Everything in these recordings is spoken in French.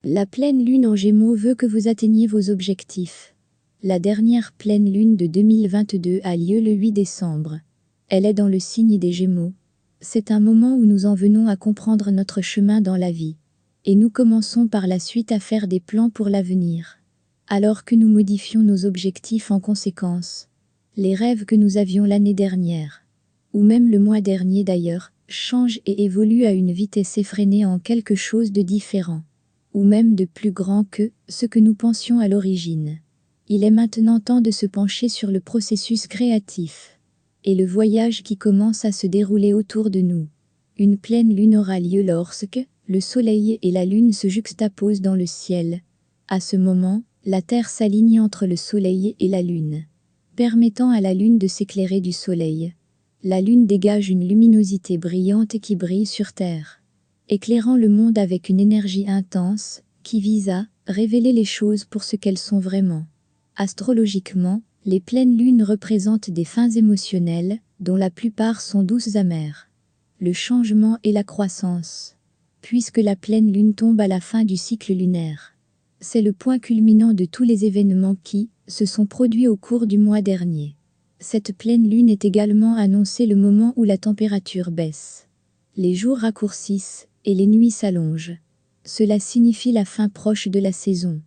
La pleine lune en Gémeaux veut que vous atteigniez vos objectifs. La dernière pleine lune de 2022 a lieu le 8 décembre. Elle est dans le signe des Gémeaux. C'est un moment où nous en venons à comprendre notre chemin dans la vie. Et nous commençons par la suite à faire des plans pour l'avenir. Alors que nous modifions nos objectifs en conséquence. Les rêves que nous avions l'année dernière, ou même le mois dernier d'ailleurs, changent et évoluent à une vitesse effrénée en quelque chose de différent, ou même de plus grand que ce que nous pensions à l'origine. Il est maintenant temps de se pencher sur le processus créatif et le voyage qui commence à se dérouler autour de nous. Une pleine lune aura lieu lorsque le soleil et la lune se juxtaposent dans le ciel. À ce moment, la Terre s'aligne entre le soleil et la lune, permettant à la lune de s'éclairer du soleil. La lune dégage une luminosité brillante qui brille sur Terre, éclairant le monde avec une énergie intense qui vise à révéler les choses pour ce qu'elles sont vraiment. Astrologiquement, les pleines lunes représentent des fins émotionnelles, dont la plupart sont douces amères. Le changement et la croissance, puisque la pleine lune tombe à la fin du cycle lunaire. C'est le point culminant de tous les événements qui se sont produits au cours du mois dernier. Cette pleine lune est également annoncée le moment où la température baisse. Les jours raccourcissent et les nuits s'allongent. Cela signifie la fin proche de la saison.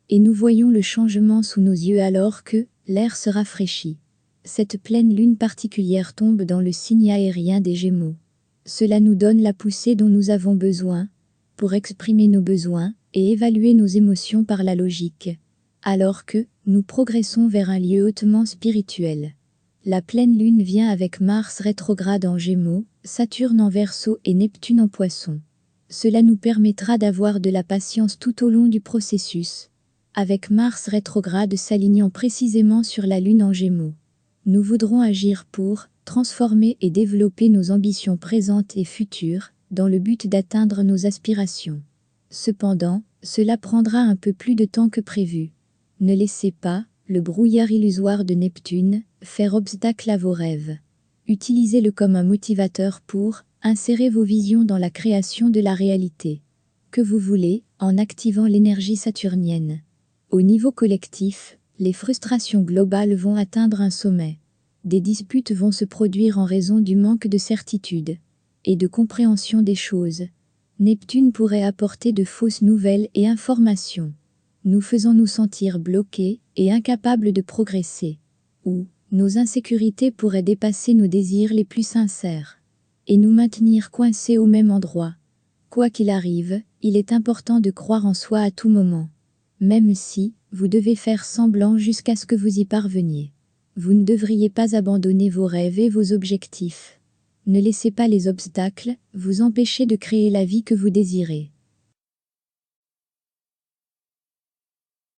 Et nous voyons le changement sous nos yeux alors que l'air se rafraîchit. Cette pleine lune particulière tombe dans le signe aérien des Gémeaux. Cela nous donne la poussée dont nous avons besoin pour exprimer nos besoins et évaluer nos émotions par la logique, alors que nous progressons vers un lieu hautement spirituel. La pleine lune vient avec Mars rétrograde en Gémeaux, Saturne en Verseau et Neptune en Poissons. Cela nous permettra d'avoir de la patience tout au long du processus, avec Mars rétrograde s'alignant précisément sur la lune en Gémeaux. Nous voudrons agir pour transformer et développer nos ambitions présentes et futures, dans le but d'atteindre nos aspirations. Cependant, cela prendra un peu plus de temps que prévu. Ne laissez pas le brouillard illusoire de Neptune faire obstacle à vos rêves. Utilisez-le comme un motivateur pour insérer vos visions dans la création de la réalité que vous voulez, en activant l'énergie saturnienne. Au niveau collectif, les frustrations globales vont atteindre un sommet. Des disputes vont se produire en raison du manque de certitude et de compréhension des choses. Neptune pourrait apporter de fausses nouvelles et informations, nous faisant nous sentir bloqués et incapables de progresser. Ou nos insécurités pourraient dépasser nos désirs les plus sincères et nous maintenir coincés au même endroit. Quoi qu'il arrive, il est important de croire en soi à tout moment. Même si vous devez faire semblant jusqu'à ce que vous y parveniez. Vous ne devriez pas abandonner vos rêves et vos objectifs. Ne laissez pas les obstacles vous empêcher de créer la vie que vous désirez.